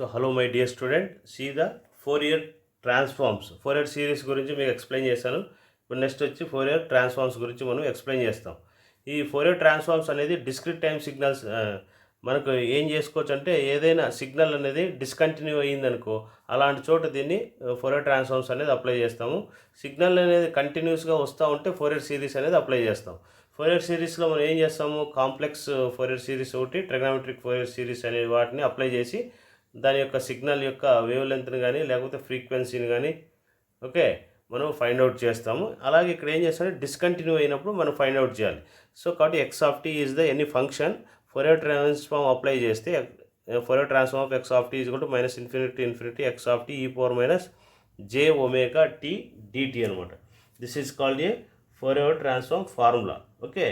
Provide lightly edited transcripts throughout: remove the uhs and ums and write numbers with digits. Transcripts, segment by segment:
So hello my dear student, see the Fourier transforms. Fourier series గురించి మీకు explain చేశాను. ఇప్పుడు నెక్స్ట్ వచ్చి Fourier transforms గురించి మనం ఎక్స్ప్లెయిన్ చేస్తాం. ఈ Fourier transforms అనేది డిస్క్రీట్ టైం సిగ్నల్స్ మనకు ఏం చేసుకోవచ్చు అంటే ఏదైనా సిగ్నల్ అనేది డిస్కంటిన్యూ అయ్యిందనుకో అలాంటి చోట దీన్ని Fourier transforms అనేది అప్లై చేస్తాము. సిగ్నల్ అనేది కంటిన్యూస్గా వస్తూ ఉంటే Fourier సిరీస్ అనేది అప్లై చేస్తాం. Fourier సిరీస్లో మనం ఏం చేస్తాము, కాంప్లెక్స్ Fourier సిరీస్ ఒకటి, ట్రిగ్నోమెట్రిక్ Fourier సిరీస్ అనే వాటిని అప్లై చేసి దాని యొక్క సిగ్నల్ యొక్క వేవ్ లెంత్ని కానీ లేకపోతే ఫ్రీక్వెన్సీని కానీ మనం ఫైండ్ అవుట్ చేస్తాము. అలాగే ఇక్కడ ఏం చేస్తామంటే డిస్కంటిన్యూ అయినప్పుడు మనం ఫైండ్ అవుట్ చేయాలి. సో కాబట్టి x of t is the any function Fourier transform apply చేస్తే Fourier transform of x of t is equal to minus infinity infinity x of t e power minus j omega t dt అనమాట. This is called a Fourier transform formula. Okay,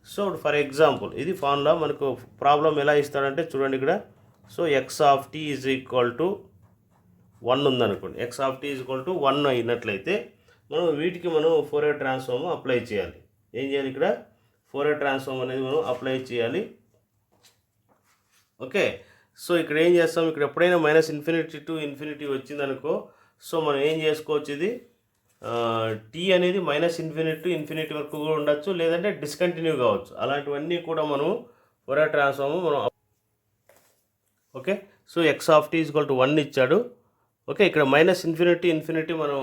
so for example ఇది formula మనకు problem ఎలా ఇస్తాడంటే చూడండి ఇక్కడ. So x of t is equal to 1 ఉందనుకోండి. X of t is equal to 1 అయినట్లయితే మనం వీటికి మనం Fourier ట్రాన్స్ఫార్మ్ అప్లై చేయాలి. ఏం చేయాలి, ఇక్కడ Fourier ట్రాన్స్ఫార్మ్ అనేది మనం అప్లై చేయాలి. ఓకే, సో ఇక్కడ ఏం చేస్తాం, ఇక్కడ ఎప్పుడైనా మైనస్ ఇన్ఫినిటీ టు ఇన్ఫినిటీ వచ్చిందనుకో, సో మనం ఏం చేసుకోవచ్చు, ఇది టీ అనేది మైనస్ ఇన్ఫినిటీ టు ఇన్ఫినిటీ వరకు కూడా ఉండొచ్చు, లేదంటే డిస్కంటిన్యూ కావచ్చు. అలాంటివన్నీ కూడా మనం Fourier ట్రాన్స్ఫార్మ్ మనం okay. So x of t is equal to 1 ఇచ్చాడు. ఓకే, ఇక్కడ మైనస్ ఇన్ఫినిటీ మనం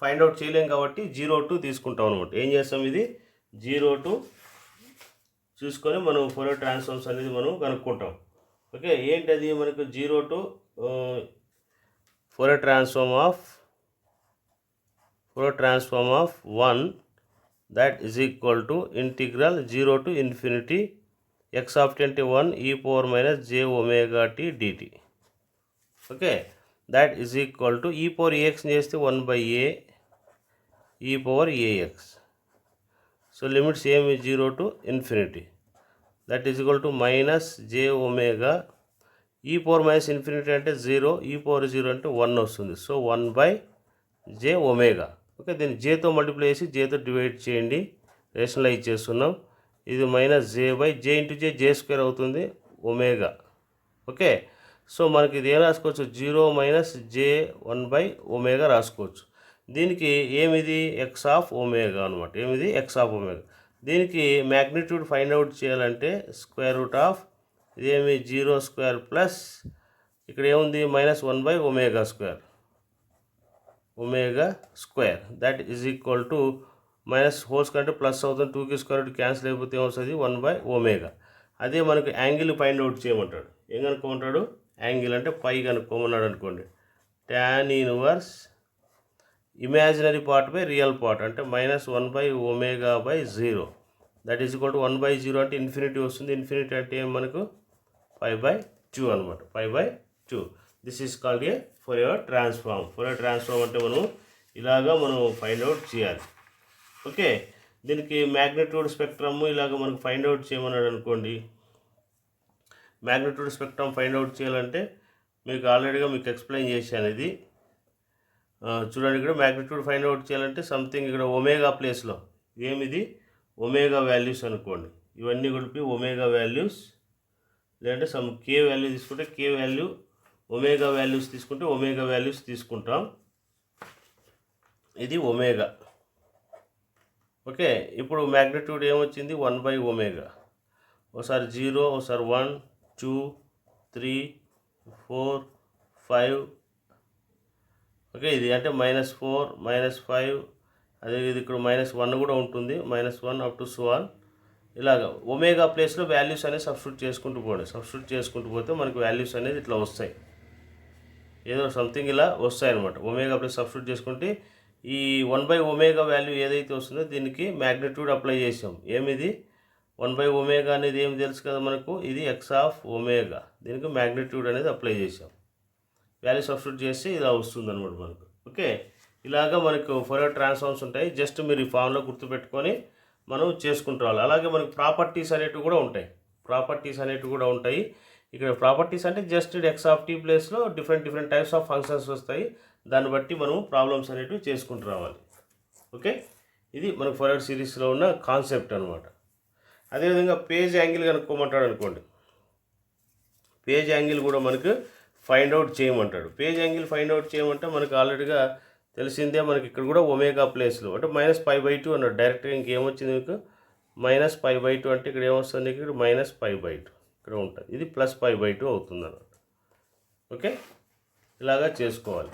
ఫైండ్ అవుట్ చేయలేం కాబట్టి 0 తీసుకుంటాం అనమాట. ఏం చేస్తాం, ఇది 0 చూసుకొని మనం Fourier ట్రాన్స్ఫార్మ్స్ అనేది మనం కనుక్కుంటాం. ఓకే, ఏంటది మనకు 0 Fourier transform of 1 that is equal to integral 0 to infinity x of t అంటే 1 e power minus j omega t dt. Okay, that is equal to e power ax చేస్తే 1/a e power AX. So limits ఏమి 0 to infinity that is equal to minus j omega ఈ power minus infinity అంటే 0 ఈ power 0 అంటే 1 వస్తుంది. So 1/జే omega. Okay, దీన్ని జేతో multiply చేసి జేతో divide చేయండి, రేషనలైజ్ చేస్తున్నాం. ఇది మైనస్ జే ఇంటూ జే స్క్వేర్ అవుతుంది ఒమేగా. ఓకే, సో మనకి ఇది ఏం రాసుకోవచ్చు, 0 మైనస్ జే 1/ఒమేగా రాసుకోవచ్చు. దీనికి ఏమిది ఎక్స్ ఆఫ్ ఒమేగా అనమాట. ఏమిది ఎక్స్ ఆఫ్ ఒమేగా. దీనికి మ్యాగ్నిట్యూడ్ ఫైండ్ అవుట్ చేయాలంటే స్క్వేర్ రూట్ ఆఫ్ ఇదేమి 0 స్క్వేర్ ప్లస్ ఇక్కడ ఏముంది మైనస్ 1/ఒమేగా square that is equal to minus whole square అంటే ప్లస్ అవుతుంది, 2కి స్క్వేర్ క్యాన్సిల్ అయిపోతే ఏమవుతుంది 1/ఒమేగా. అదే మనకు యాంగిల్ ఫైండ్ అవుట్ చేయమంటాడు. ఏం కనుక్కోమంటాడు, యాంగిల్ అంటే పై కనుక్కోమన్నాడు అనుకోండి. tan inverse imaginary part by real part అంటే మైనస్ 1/ఒమేగా/0 దట్ ఈజ్ ఈక్వల్ టు 1/0 అంటే ఇన్ఫినిటీ వస్తుంది. ఇన్ఫినిటీ అంటే ఏం మనకు 5/2 అనమాట. 5/2. This is called a Fourier transform. Fourier transform అంటే మనం ఇలాగా మనం ఫైండ్ అవుట్ చేయాలి. ఓకే, దీనికి మ్యాగ్నిట్యూడ్ స్పెక్ట్రమ్ ఇలాగ మనకు ఫైండ్ అవుట్ చేయమన్నాడు అనుకోండి. మ్యాగ్నిట్యూడ్ స్పెక్ట్రమ్ ఫైండ్ అవుట్ చేయాలంటే మీకు ఆల్రెడీగా మీకు ఎక్స్ప్లెయిన్ చేశాను. ఇది చూడండి, ఇక్కడ మ్యాగ్నిట్యూడ్ ఫైండ్ అవుట్ చేయాలంటే సంథింగ్ ఇక్కడ ఒమేగా ప్లేస్లో ఏమిది ఒమేగా వాల్యూస్ అనుకోండి. ఇవన్నీ కలిపి ఒమేగా వాల్యూస్, లేదంటే సమ్ కే వాల్యూ తీసుకుంటే కే వాల్యూ, ఒమేగా వాల్యూస్ తీసుకుంటే ఒమేగా వాల్యూస్ తీసుకుంటాం. ఇది ఒమేగా. ఓకే, ఇప్పుడు మ్యాగ్నిట్యూడ్ ఏమొచ్చింది 1/ఒమేగా. ఒకసారి 0, ఒకసారి 1, 2, 3, 4, 5. ఓకే, ఇది అంటే -4, -5, అదే ఇది ఇక్కడ -1 కూడా ఉంటుంది, -1 అప్ టు సో ఆన్. ఇలాగ ఒమేగా ప్లేస్లో వాల్యూస్ అనేది సబ్స్టిట్యూట్ చేసుకుంటూ పోతే మనకు వాల్యూస్ అనేది ఇట్లా వస్తాయి. ఏదో సంథింగ్ ఇలా వస్తాయి అనమాట. ఒమేగా ప్లేస్ సబ్స్టిట్యూట్ చేసుకుంటే ఈ 1/ఒమేగా వాల్యూ ఏదైతే వస్తుందో దీనికి మ్యాగ్నిట్యూడ్ అప్లై చేసాం. ఏమిది 1/ఒమేగా అనేది ఏమి తెలుసు కదా మనకు, ఇది ఎక్స్ ఆఫ్ ఒమేగా. దీనికి మ్యాగ్నిట్యూడ్ అనేది అప్లై చేసాం. వాల్యూ సబ్స్టిట్యూట్ చేస్తే ఇలా వస్తుంది అనమాట మనకు. ఓకే, ఇలాగా మనకు Fourier ట్రాన్స్ఫార్మ్స్ ఉంటాయి. జస్ట్ మీరు ఈ ఫామ్లో గుర్తుపెట్టుకొని మనం చేసుకుంటూ రావాలి. అలాగే మనకు ప్రాపర్టీస్ అనేటివి కూడా ఉంటాయి. ఇక్కడ ప్రాపర్టీస్ అంటే జస్ట్ ఎక్స్ ఆఫ్ టీ ప్లేస్లో డిఫరెంట్ టైప్స్ ఆఫ్ ఫంక్షన్స్ వస్తాయి. దాన్ని బట్టి మనం ప్రాబ్లమ్స్ అనేటివి చేసుకుంటూ రావాలి. ఓకే, ఇది మనకు Fourier సిరీస్లో ఉన్న కాన్సెప్ట్ అనమాట. అదేవిధంగా పేజ్ యాంగిల్ కనుక్కోమంటాడు అనుకోండి. పేజ్ యాంగిల్ కూడా మనకు ఫైండ్ అవుట్ చేయమంటాడు. పేజ్ యాంగిల్ ఫైండ్ అవుట్ చేయమంటే మనకు ఆల్రెడీగా తెలిసిందే. మనకి ఇక్కడ కూడా ఒమేగా ప్లేస్లో అంటే -π/2 అన్నాడు డైరెక్ట్గా. ఇంకేమొచ్చింది మీకు -π/2 అంటే ఇక్కడ ఏమొస్తుంది, ఇక్కడ -π/2 ఇక్కడ ఉంటుంది. ఇది +π/2 అవుతుంది అన్నమాట. ఓకే, ఇలాగా చేసుకోవాలి.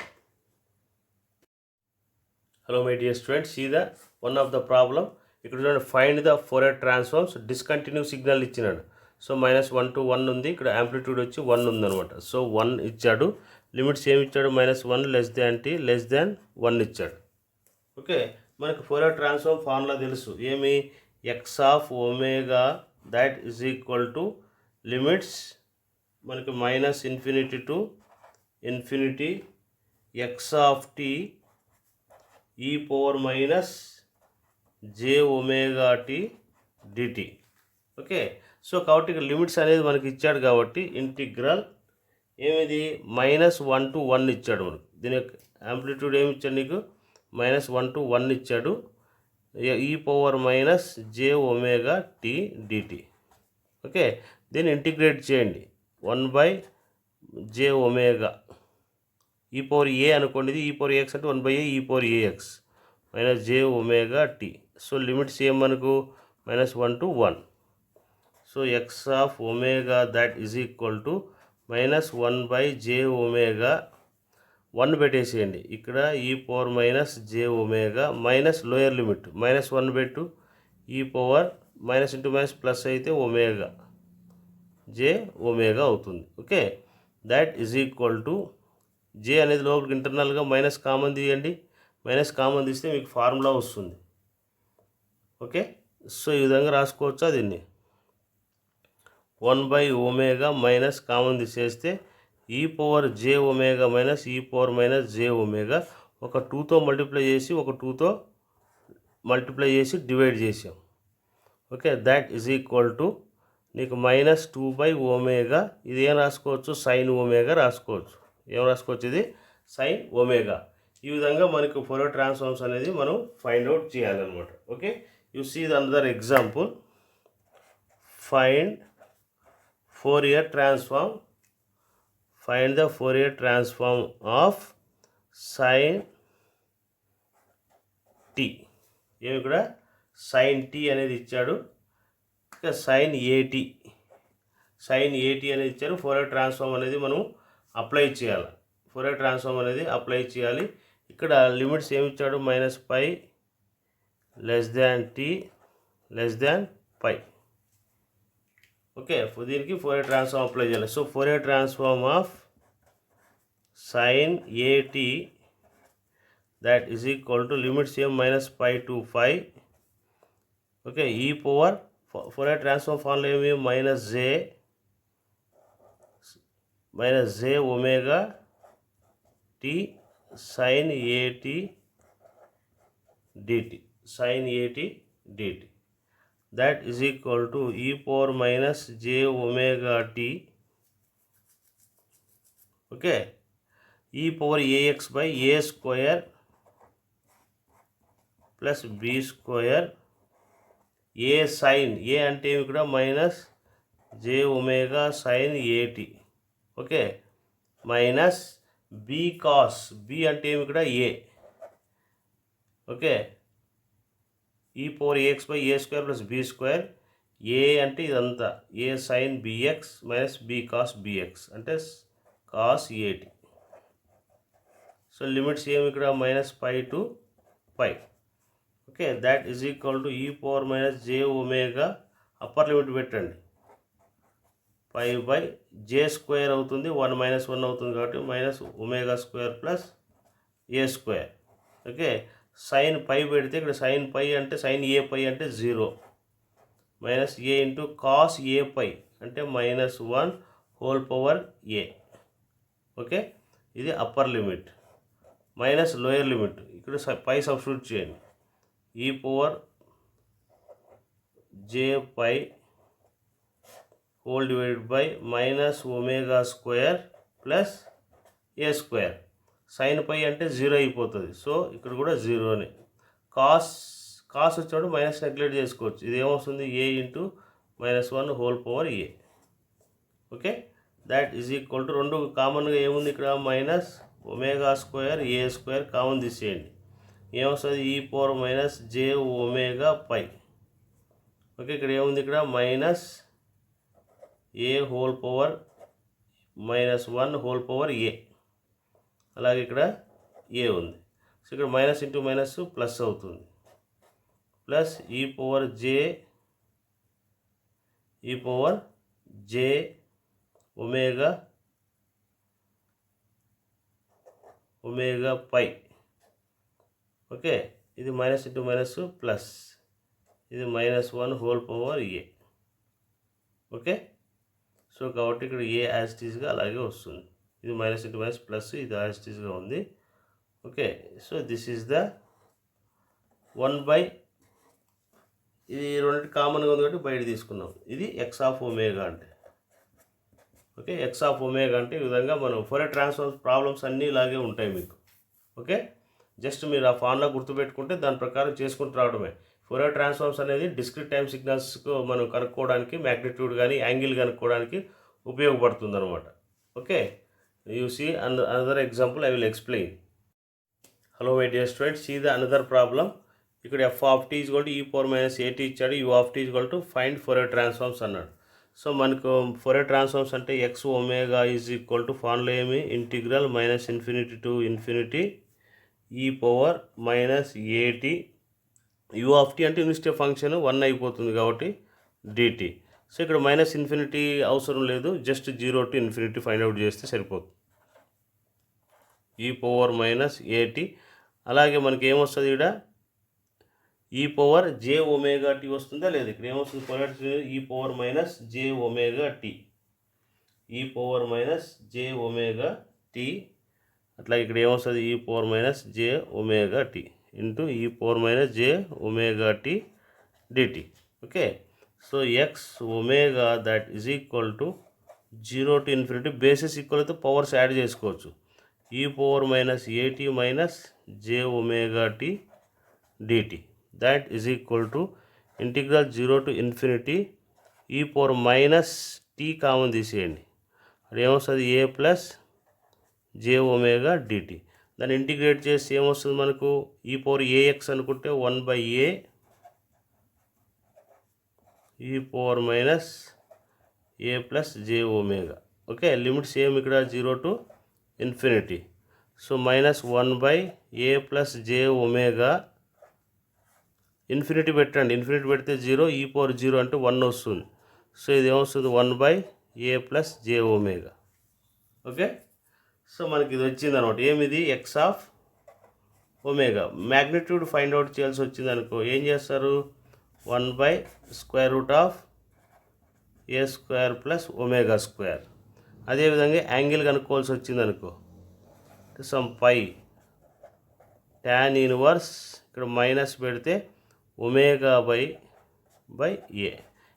Hello my dear students, see the one of the problem. ఇక్కడ చూడండి, find the Fourier transforms. Discontinue signal ఇచ్చినాడు. సో -1 to 1 ఉంది. ఇక్కడ యాంప్లిట్యూడ్ వచ్చి 1 ఉందన్నమాట. సో 1 ఇచ్చాడు. లిమిట్స్ ఏమి ఇచ్చాడు, -1 లెస్ దాన్ t లెస్ దాన్ 1 ఇచ్చాడు. ఓకే, మనకు ఫోరియర్ ట్రాన్స్ఫార్మ్ ఫార్ములా తెలుసు. ఏమి, x of omega that is equal to limits మనకి -∞ to ∞ x of t e power -j⍵t dt. Okay, so కాబట్టి ఇక్కడ లిమిట్స్ అనేది మనకి ఇచ్చాడు కాబట్టి ఇంటిగ్రల్ ఏమిది -1 to 1 ఇచ్చాడు మనకు. దీని యొక్క యాంప్లిట్యూడ్ ఏమి ఇచ్చాడు నీకు, -1 to 1 ఇచ్చాడు. e power -j⍵t dt. Okay, దీన్ని ఇంటిగ్రేట్ చేయండి. 1/j⍵, e పవర్ a అనుకోండి. ఇది e పవర్ x అంటే 1/a e power ax -j⍵t. So limits ఏం మనకు -1 to 1. So x of omega that is equal to -1/j⍵, 1 పెట్టేసేయండి. ఇక్కడ e power -j⍵, minus lower limit -1 పెట్టు, e power minus into minus plus అయితే omega j⍵ అవుతుంది. Okay, that is equal to j అనేది లోపలికి ఇంటర్నల్గా మైనస్ కామన్ తీయండి. Minus common తీస్తే మీకు ఫార్ములా వస్తుంది. ఓకే, సో ఈ విధంగా రాసుకోవచ్చా దీన్ని. 1/ఒమేగా మైనస్ కామన్ తీసేస్తే e power j⍵ minus e power -j⍵, ఒక 2తో మల్టిప్లై చేసి ఒక 2తో మల్టిప్లై చేసి డివైడ్ చేసాం. Okay, that is equal to నీకు -2/ఒమేగా. ఇది ఏం రాసుకోవచ్చు, sin ఒమేగా రాసుకోవచ్చు. ఏం రాసుకోవచ్చు, ఇది sin ఒమేగా. ఈ విధంగా మనకు ఫోరియర్ ట్రాన్స్ఫార్మ్స్ అనేది మనం ఫైండ్ అవుట్ చేయాలన్నమాట. Okay, you see the another example. Find Fourier transform. Find the Fourier transform of sin t. ఏమి ఇక్కడ sin t అనేది ఇచ్చాడు. ఇంకా sin at అనేది ఇచ్చారు. ఫోరియర్ ట్రాన్స్ఫార్మ్ అనేది మనం అప్లై చేయాలి. ఫోరియర్ ట్రాన్స్ఫార్మ్ అనేది అప్లై చేయాలి. ఇక్కడ లిమిట్స్ ఏమి ఇచ్చాడు, -π less than t less than π. Okay, దీనికి ఫోరియర్ ట్రాన్స్ఫార్మ్ అప్లై చేయాలి. So Fourier transform of sin at that is equal to limits ఏం -π to π. Okay, e power Fourier transform formula ఏమి -j⍵t sin at dt. sin at dt that is equal to e power -j⍵t. okay, e power ax by a square plus b square. a sin, a అంటే ఇక్కడ -j⍵ sin at. Okay, minus b cos, b అంటే ఇక్కడ a. Okay, e power ax by a square plus b square. a అంటే ఇదంతా a sin bx minus b cos bx అంటే cos at. So limits ఏమి ఇక్కడ -π to π. Okay, that is equal to e power -j⍵, upper limit పెట్టండి, π/j² అవుతుంది. 1 - 1 అవుతుంది కాబట్టి -ω² plus a square. Okay, sin π పెడితే ఇక్కడ sin π అంటే sin a π అంటే 0, -a ఇంటూ cos a π అంటే -1 హోల్ పవర్ a. ఓకే, ఇది upper limit. Minus lower limit, ఇక్కడ పై సబ్స్టిట్యూట్ చేయండి. e power j π whole divided by -ω² plus a square. Sine pi అంటే 0 అయిపోతుంది. సో ఇక్కడ కూడా 0నే. కాస్ వచ్చాడు మైనస్ నెగ్లెక్ట్ చేసుకోవచ్చు. ఇది ఏమొస్తుంది, a into -1 whole power a. Okay, that is equal to రెండు కామన్గా ఏముంది ఇక్కడ minus omega square a square common తీసేయండి. ఏమొస్తుంది e power minus j omega పై. ఓకే, ఇక్కడ ఏముంది ఇక్కడ మైనస్ ఏ హోల్ పవర్ -1 హోల్ పవర్ ఏ, అలాగే ఇక్కడ ఏ ఉంది. సో ఇక్కడ మైనస్ ఇంటూ మైనస్ ప్లస్ అవుతుంది, ప్లస్ ఈ పవర్ జే ఒమేగా పై. ఓకే, ఇది మైనస్ ఇంటూ మైనస్ ప్లస్, ఇది -1 హోల్ పవర్ ఏ. ఓకే, సో కాబట్టి ఇక్కడ ఏ యాజ్ ఇట్ ఈస్గా అలాగే వస్తుంది. ఇది మైనస్ ఇంటూ మైనస్ ప్లస్, ఇది యాజ్ ఇట్ ఈస్గా ఉంది. Okay, so this is the 1/, ఇది రెండింటి కామన్గా ఉంది కాబట్టి బయట తీసుకున్నాం. ఇది ఎక్స్ ఆఫ్ ఒమేగా అంటే. ఓకే, ఎక్స్ ఆఫ్ ఒమేగా అంటే ఈ విధంగా మనం ఫోరియర్ ట్రాన్స్ఫార్మ్ ప్రాబ్లమ్స్ అన్నీ ఇలాగే ఉంటాయి మీకు. ఓకే, జస్ట్ మీరు ఆ ఫార్ములా గుర్తుపెట్టుకుంటే దాని ప్రకారం చేసుకుంటూ రావడమే. ఫోరియర్ ట్రాన్స్ఫార్మ్స్ అనేది డిస్క్రీట్ టైమ్ సిగ్నల్స్కు మనం కనుక్కోవడానికి, మ్యాగ్నిట్యూడ్ కానీ యాంగిల్ కనుక్కోవడానికి ఉపయోగపడుతుంది అనమాట. Okay, you see another example I will explain. Hello my dear students, see the another problem. ఇక్కడ f of t is equal to e power minus a t ఇచ్చాడు, u of t is equal to find Fourier transforms అన్నాడు. So మనకు Fourier transforms అంటే x omega is equal to formula ఏమి integral -∞ to ∞ ఈ power minus ఏటీ, you of t అంటే unit step function 1 అయిపోతుంది కాబట్టి డిటీ. సో ఇక్కడ -∞ అవసరం లేదు, జస్ట్ 0 to ∞ ఫైండ్ అవుట్ చేస్తే సరిపోతుంది. ఈ పవర్ మైనస్ ఏటీ, అలాగే మనకి ఏమొస్తుంది ఇక్కడ ఈ పవర్ జే ఒమేగా టీ వస్తుందా లేదు. ఇక్కడ ఏమొస్తుంది Fourier e power minus j omega t, e power minus j omega t. అట్లాగే ఇక్కడ ఏమొస్తుంది e power minus j omega t into e power minus j omega t dt. Okay, so x omega that is equal to 0 to ∞, basis equal అయితే powers add చేసుకోవచ్చు. E power minus a t minus j omega t dt that is equal to integral 0 to ∞, ఈ power minus tea common తీసేయండి, అది ఏమొస్తుంది a plus j omega dt. దాన్ని integrate చేసి ఏమొస్తుంది మనకు ఈ పవర్ ఏఎక్స్ అనుకుంటే 1/a e power minus a plus j omega. Okay, limits ఏమి ఇక్కడ 0 to ∞. So -1/a plus j omega, infinity పెట్టండి, ఇన్ఫినిటీ పెడితే 0, ఈ పవర్ 0 అంటే 1 వస్తుంది. సో ఇది ఏమొస్తుంది 1/a plus j omega. Okay, so మనకి ఇది వచ్చింది అనమాట. ఏమిది x of omega. Magnitude find out చేయాల్సి వచ్చింది అనుకో, ఏం చేస్తారు 1/√a² ప్లస్ ఒమేగా స్క్వేర్. అదేవిధంగా యాంగిల్ కనుక్కోవాల్సి వచ్చింది అనుకో, సమ్ పై tan ఇన్వర్స్, ఇక్కడ మైనస్ పెడితే ఒమేగా బై ఏ.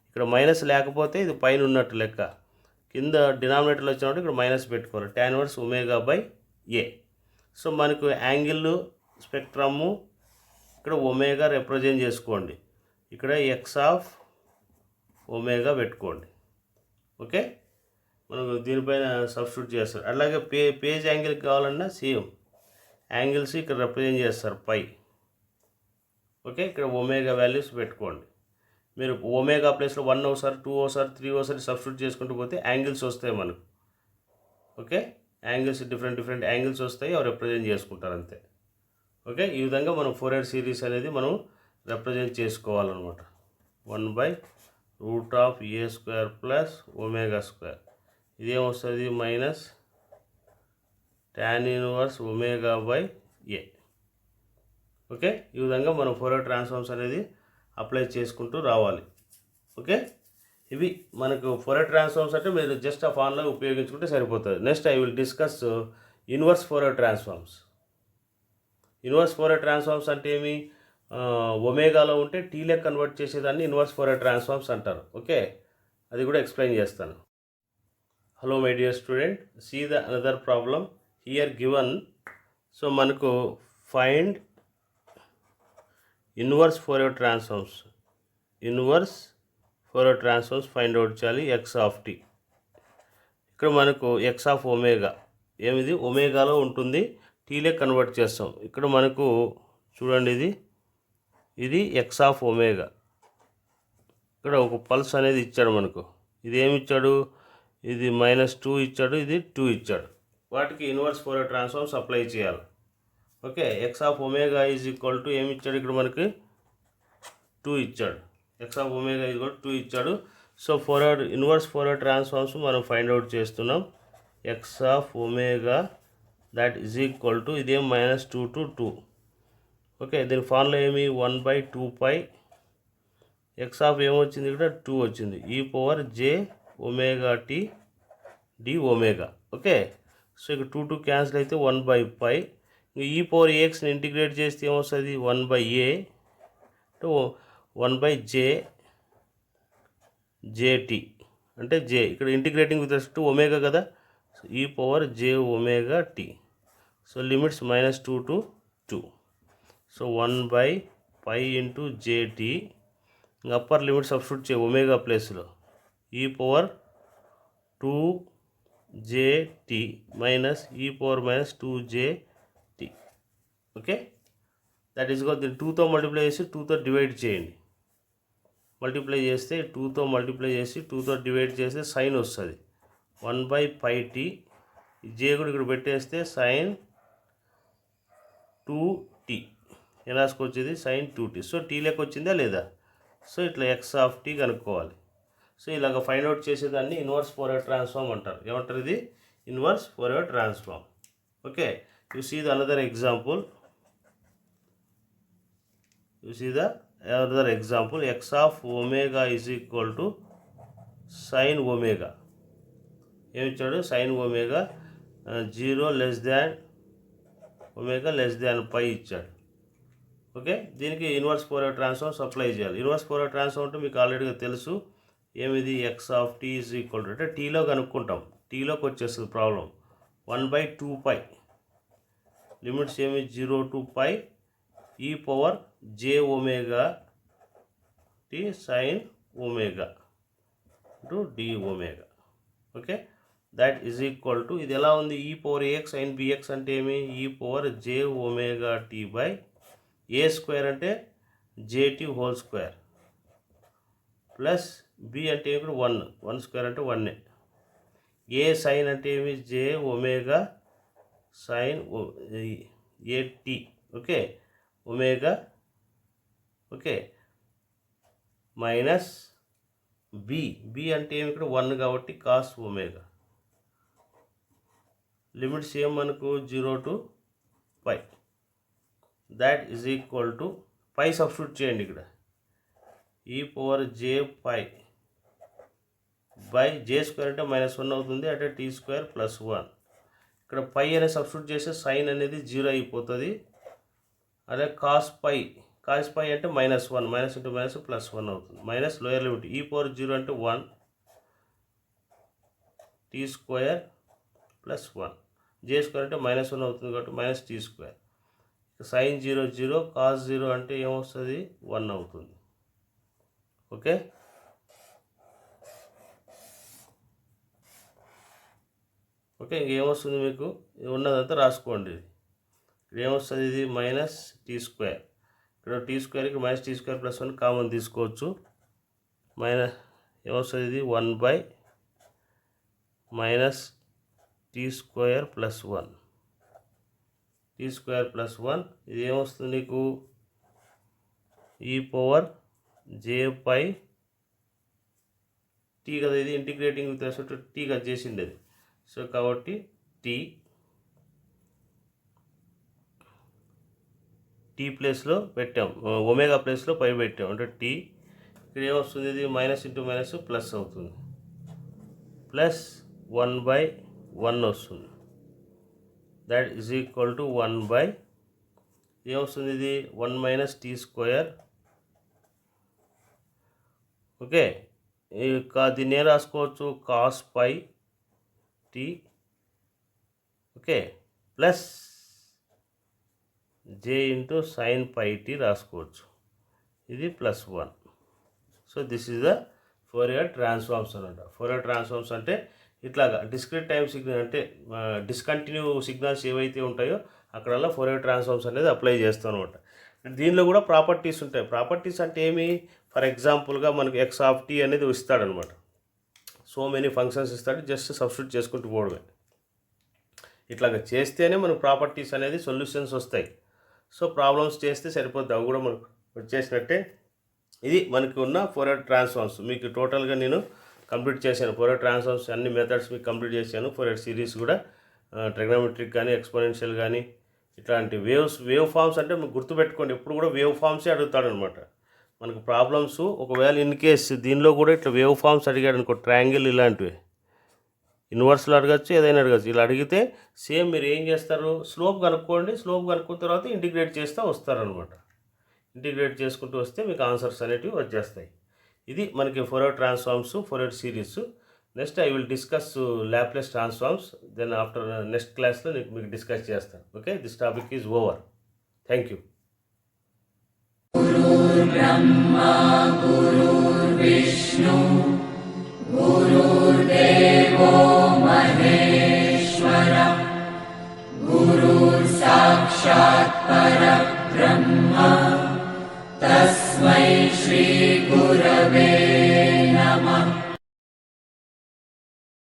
ఇక్కడ మైనస్ లేకపోతే ఇది పైన ఉన్నట్టు లెక్క, కింద డినామినేటర్లో వచ్చినప్పుడు ఇక్కడ మైనస్ పెట్టుకోవాలి, tan inverse omega by A. So మనకు యాంగిల్ స్పెక్ట్రము ఇక్కడ ఒమేగా రిప్రజెంట్ చేసుకోండి, ఇక్కడ ఎక్స్ ఆఫ్ ఒమేగా పెట్టుకోండి. ఓకే, మనకు దీనిపైన సబ్స్టిట్యూట్ చేస్తారు. అలాగే పేజ్ యాంగిల్ కావాలన్నా సేమ్ యాంగిల్స్ ఇక్కడ రిప్రజెంట్ చేస్తారు పై. ఓకే, ఇక్కడ ఒమేగా వాల్యూస్ పెట్టుకోండి. మీరు ఒమేగా ప్లేస్లో 1 ఒకసారి 2 ఒకసారి 3 ఒకసారి సబ్స్టిట్యూట్ చేసుకుంటూ పోతే యాంగిల్స్ వస్తాయి మనకు. ఓకే, యాంగిల్స్ డిఫరెంట్ యాంగిల్స్ వస్తాయి, అవి రిప్రజెంట్ చేసుకుంటారు అంతే. ఓకే, ఈ విధంగా మనం ఫోరియర్ సిరీస్ అనేది మనం రిప్రజెంట్ చేసుకోవాలన్నమాట. 1/√a² ప్లస్ ఒమేగా స్క్వేర్, ఇదేమొస్తుంది minus tan inverse omega by a. Okay, ఈ విధంగా మనం ఫోరియర్ ట్రాన్స్ఫార్మ్స్ అనేది అప్లై చేసుకుంటూ రావాలి. ఓకే, ఇవి మనకు ఫోరియర్ ట్రాన్స్ఫార్మ్స్ అంటే మీరు జస్ట్ ఆ ఫార్ములా ఉపయోగించుకుంటే సరిపోతుంది. Next I will discuss inverse Fourier transforms. Inverse Fourier transforms అంటే ఏమి, ఒమేగాలో ఉంటే టీలోకి కన్వర్ట్ చేసేదాన్ని ఇన్వర్స్ ఫోరియర్ ట్రాన్స్ఫార్మ్స్ అంటారు. ఓకే, అది కూడా ఎక్స్ప్లెయిన్ చేస్తాను. Hello my dear student, see the another problem here given. So మనకు find inverse Fourier transforms, inverse Fourier transforms find out చేయాలి ఎక్స్ ఆఫ్ టీ. ఇక్కడ మనకు ఎక్స్ ఆఫ్ ఒమేగా ఏమిది ఒమేగాలో ఉంటుంది, టీలే కన్వర్ట్ చేస్తాం. ఇక్కడ మనకు చూడండి ఇది ఎక్స్ ఆఫ్ ఒమేగా. ఇక్కడ ఒక పల్స్ అనేది ఇచ్చాడు మనకు. ఇది ఏమి ఇచ్చాడు, ఇది -2 ఇచ్చాడు, ఇది 2 ఇచ్చాడు. వాటికి ఇన్వర్స్ ఫోరియర్ ట్రాన్స్ఫార్మ్స్ అప్లై చేయాలి. Okay, X of omega is equal to ఏమి ఇచ్చాడు, ఇక్కడ మనకి 2 ఇచ్చాడు. X of omega is equal 2 ఇచ్చాడు. సో ఇన్వర్స్ ఫోరియర్ ట్రాన్స్ఫార్మ్స్ మనం ఫైండ్ అవుట్ చేస్తున్నాం. X of omega that is equal to ఇదేం -2 to 2. ఓకే, దీని ఫార్ములా ఏమి 1/2π. ఎక్స్ ఆఫ్ ఏమొచ్చింది, ఇక్కడ 2 వచ్చింది, e⁻j⍵t d omega. Okay, so ఇక్కడ 2 క్యాన్సిల్ అయితే 1/π. e⁻axని ఇంటిగ్రేట్ చేస్తే ఏమొస్తుంది 1/a టు 1/j⍵t అంటే j. ఇక్కడ integrating with respect to omega కదా, so e⁻j⍵t. So limits -2 to 2. So 1/π into jt. Upper limit substitute చేయ ఒమేగా ప్లేస్లో e⁻2jt minus e⁻-2jt. Okay, that is go. దీన్ని 2తో మల్టిప్లై చేసి 2తో డివైడ్ చేయండి. మల్టిప్లై చేస్తే 2తో మల్టిప్లై చేసి 2తో డివైడ్ చేస్తే సైన్ వస్తుంది 1/πt. j కూడా ఇక్కడ పెట్టేస్తే sin 2t ఎలా రాసుకోవచ్చేది sin 2t. సో టీ లెక్క వచ్చిందా లేదా, సో ఇట్లా ఎక్స్ ఆఫ్ టీ కనుక్కోవాలి. సో ఇలాగ ఫైండ్ అవుట్ చేసేదాన్ని ఇన్వర్స్ ఫోరియర్ ట్రాన్స్ఫార్మ్ అంటారు. ఏమంటారు, ఇది inverse Fourier transform. Okay, you see the another example. X of omega is equal to sine omega. ఏమిచ్చాడు, సైన్ ఒమేగా 0 < π ఇచ్చాడు. ఓకే, దీనికి ఇన్వర్స్ ఫోరియర్ ట్రాన్స్ఫార్మ్ అప్లై చేయాలి. ఇన్వర్స్ ఫోరియర్ ట్రాన్స్ఫార్మ్ అంటే మీకు ఆల్రెడీగా తెలుసు. ఏమిది, x of t is equal to అంటే టీలో కనుక్కుంటాం, టీలోకి వచ్చేస్తుంది ప్రాబ్లం 1/2π. లిమిట్స్ ఏమి 0 to π e⁻j⍵t sin omega to d omega. Okay, that is equal to ఇది ఎలా ఉంది, e⁻ax sin bx అంటే ఏమి e⁻j⍵t/a² అంటే jt² ప్లస్ b అంటే ఇప్పుడు 1 అంటే 1. ఏ సైన్ అంటే ఏమి j⍵ sin at. Okay, omega. Okay, minus b అంటే ఏమి ఇక్కడ 1 కాబట్టి cos ఒమేగా. లిమిట్స్ ఏం మనకు 0 to π. That is equal to pi substitute చేయండి. ఇక్కడ e⁻j⍵ బై j² అంటే -1 అవుతుంది, అంటే t² + 1. ఇక్కడ పై అనేది సబ్స్టిట్యూట్ చేస్తే సైన్ అనేది 0 అయిపోతుంది. అదే cos π అంటే -1, మైనస్ ఇంటూ మైనస్ +1 అవుతుంది. మైనస్ లోయర్ లిమిట్ e⁻0 అంటే 1 t² + 1. j² అంటే -1 అవుతుంది కాబట్టి -t². sin 0 0, cos 0 అంటే ఏమొస్తుంది 1 అవుతుంది. ఓకే, ఇంకేమొస్తుంది మీకు ఉన్నదంతా రాసుకోండి. ఇక్కడ ఏమొస్తుంది, ఇది -t². ఇక్కడ t²కి -t² + 1 కామన్ తీసుకోవచ్చు. ఏమొస్తుంది, ఇది 1/-t² + 1. t² + 1 ఇది ఏమొస్తుంది నీకు e⁻j⍵t కదా. ఇది integrating with respect to t కదా చేసింది అది. సో కాబట్టి టీ ప్లేస్లో పెట్టాం, ఒమేగా ప్లేస్లో పై పెట్టాం అంటే టీ. ఇక్కడ ఏమొస్తుంది, ఇది మైనస్ ఇంటూ మైనస్ ప్లస్ అవుతుంది, +1/1 వస్తుంది. దట్ ఈజ్ ఈక్వల్ టు 1/, ఏమొస్తుంది, ఇది 1 - t². ఓకే, దీన్ని ఏం రాసుకోవచ్చు, cos πt. Okay, plus j sin πt రాసుకోవచ్చు, ఇది +1. So this is the Fourier transforms అన్నమాట. ఫోరియర్ ట్రాన్స్ఫార్మ్స్ అంటే ఇట్లాగా డిస్క్రీట్ టైం సిగ్నల్ అంటే డిస్కంటిన్యూ సిగ్నల్స్ ఏవైతే ఉంటాయో అక్కడల్లా ఫోరియర్ ట్రాన్స్ఫార్మ్స్ అనేది అప్లై చేస్తాం అనమాట. దీనిలో కూడా ప్రాపర్టీస్ ఉంటాయి. ప్రాపర్టీస్ అంటే ఏమి, ఫర్ ఎగ్జాంపుల్గా మనకు ఎక్స్ ఆఫ్ టీ అనేది ఇస్తాడనమాట. సో మెనీ ఫంక్షన్స్ ఇస్తాడు, జస్ట్ సబ్స్టిట్యూట్ చేసుకుంటూ పోవడమే. ఇట్లాగ చేస్తేనే మనకు ప్రాపర్టీస్ అనేది సొల్యూషన్స్ వస్తాయి. సో ప్రాబ్లమ్స్ చేస్తే సరిపోద్ది, అవి కూడా మనకు వచ్చేసినట్టే. ఇది మనకి ఉన్న ఫోరియర్ ట్రాన్స్ఫార్మ్స్ మీకు టోటల్గా నేను కంప్లీట్ చేశాను. ఫోరియర్ ట్రాన్స్ఫార్మ్స్ అన్ని మెథడ్స్ మీకు కంప్లీట్ చేశాను. ఫోరియర్ సిరీస్ కూడా ట్రిగ్నోమెట్రిక్ కానీ ఎక్స్పోనెన్షియల్ కానీ ఇట్లాంటి వేవ్ ఫార్మ్స్ అంటే మీకు గుర్తుపెట్టుకోండి, ఎప్పుడు కూడా వేవ్ ఫార్మ్సే అడుగుతాడనమాట. మనకు ప్రాబ్లమ్స్ ఒకవేళ ఇన్ కేస్ దీనిలో కూడా ఇట్లా వేవ్ ఫార్మ్స్ అడిగాడు అనుకో, ట్రయాంగిల్ ఇలాంటివి ఇన్వర్స్లో అడగచ్చు, ఏదైనా అడగచ్చు. ఇలా అడిగితే సేమ్ మీరు ఏం చేస్తారు, స్లోప్ కనుక్కోండి. స్లోప్ కనుక్కున్న తర్వాత ఇంటిగ్రేట్ చేస్తూ వస్తారనమాట. ఇంటిగ్రేట్ చేసుకుంటూ వస్తే మీకు ఆన్సర్స్ అనేటివి వచ్చేస్తాయి. ఇది మనకి Fourier transforms, Fourier series. Next I will discuss Laplace transforms. Then after next క్లాస్లో మీకు డిస్కస్ చేస్తాను. Okay, this topic is over. Thank you. Brahma గురుర్విష్ణు గురుర్దేవో మహేశ్వర గురుర్ సాక్షాత్ పరబ్రహ్మ తస్మై శ్రీ గురవే